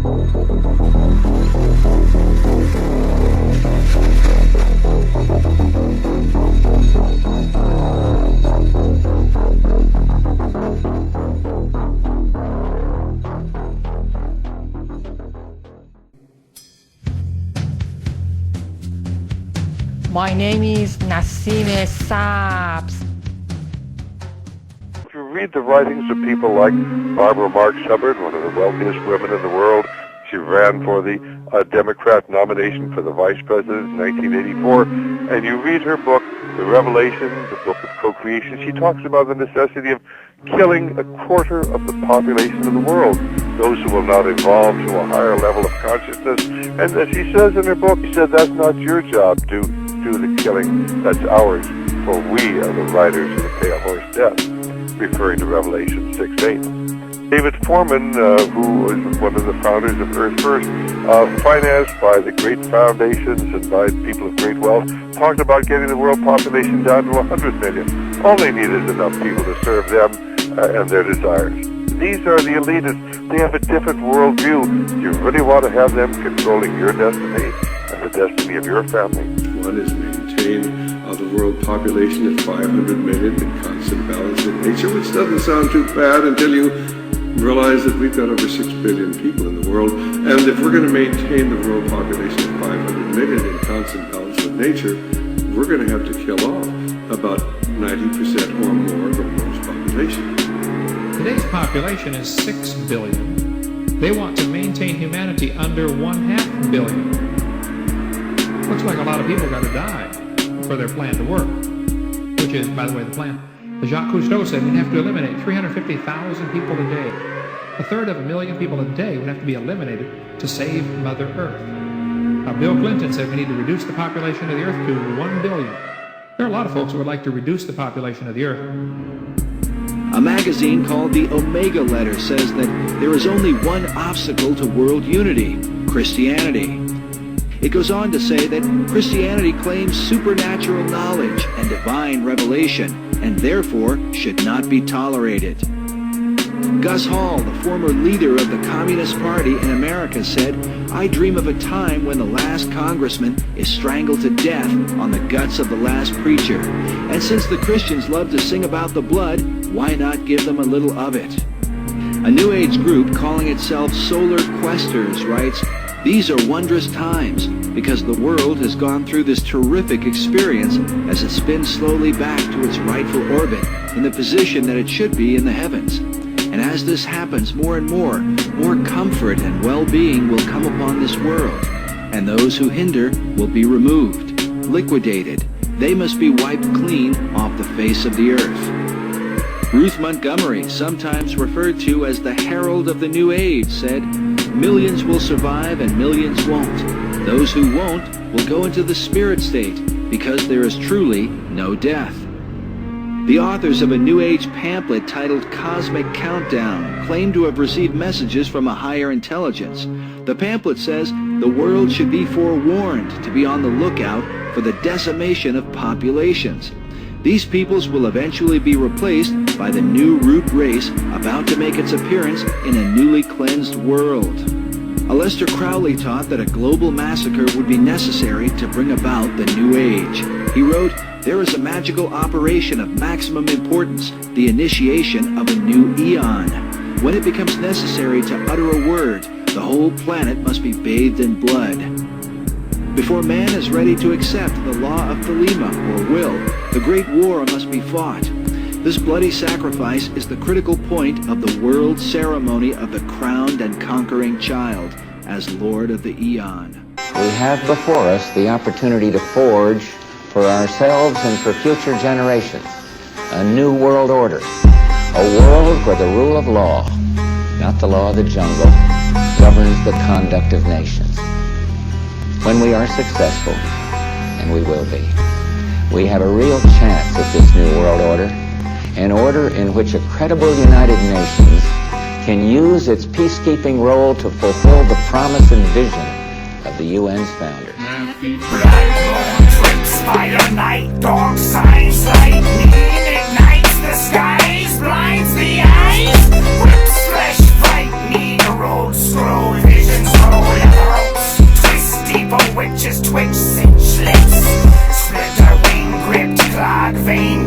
My name is Nassime Saabs. If you read the writings of people like Barbara Marx Hubbard, one of the wealthiest women in the world, she ran for the Democrat nomination for the vice president in 1984, and you read her book, The Revelation, the book of co-creation, she talks about the necessity of killing a quarter of the population of the world, those who will not evolve to a higher level of consciousness. And as she says in her book, she said, that's not your job to do the killing, that's ours, for we are the riders of the pale horse death, referring to Revelation 6:8. David Foreman, who was one of the founders of Earth First, financed by the great foundations and by people of great wealth, talked about getting the world population down to 100 million. All they need is enough people to serve them and their desires. These are the elitists. They have a different worldview. Do you really want to have them controlling your destiny and the destiny of your family? One is maintain the world population at 500 million in constant balance with nature, which doesn't sound too bad until you realize that we've got over 6 billion people in the world, and if we're going to maintain the world population at 500 million in constant balance with nature, we're going to have to kill off about 90% or more of the world's population. Today's population is 6 billion. They want to maintain humanity under 1/2 billion. Looks like a lot of people got to die for their plan to work, which is, by the way, the plan. Jacques Cousteau said we'd have to eliminate 350,000 people a day. 1/3 of a million people a day would have to be eliminated to save Mother Earth. Bill Clinton said we need to reduce the population of the Earth to 1 billion. There are a lot of folks who would like to reduce the population of the Earth. A magazine called the Omega Letter says that there is only one obstacle to world unity: Christianity. It goes on to say that Christianity claims supernatural knowledge and divine revelation, and therefore should not be tolerated. Gus Hall, the former leader of the Communist Party in America, said, "I dream of a time when the last congressman is strangled to death on the guts of the last preacher. And since the Christians love to sing about the blood, why not give them a little of it?" A New Age group calling itself Solar Questers writes, "These are wondrous times because the world has gone through this terrific experience as it spins slowly back to its rightful orbit in the position that it should be in the heavens. And as this happens more and more comfort and well-being will come upon this world, and those who hinder will be removed, liquidated. They must be wiped clean off the face of the earth." Ruth Montgomery, sometimes referred to as the herald of the New Age, said, "Millions will survive and millions won't. Those who won't will go into the spirit state because there is truly no death." The authors of a New Age pamphlet titled Cosmic Countdown claim to have received messages from a higher intelligence. The pamphlet says the world should be forewarned to be on the lookout for the decimation of populations. These peoples will eventually be replaced by the new root race about to make its appearance in a newly cleansed world. Aleister Crowley taught that a global massacre would be necessary to bring about the New Age. He wrote, "There is a magical operation of maximum importance, the initiation of a new eon. When it becomes necessary to utter a word, the whole planet must be bathed in blood. Before man is ready to accept the law of Thelema, or will, the great war must be fought. This bloody sacrifice is the critical point of the world ceremony of the crowned and conquering child as Lord of the Eon." We have before us the opportunity to forge for ourselves and for future generations a new world order, a world where the rule of law, not the law of the jungle, governs the conduct of nations. When we are successful, and we will be, we have a real chance at this new world order, an order in which a credible United Nations can use its peacekeeping role to fulfill the promise and vision of the UN's founders. Fire, night, dark signs, lightning ignites the skies, blinds the eyes, whips flesh, frightening, the roads scroll, vision blood vein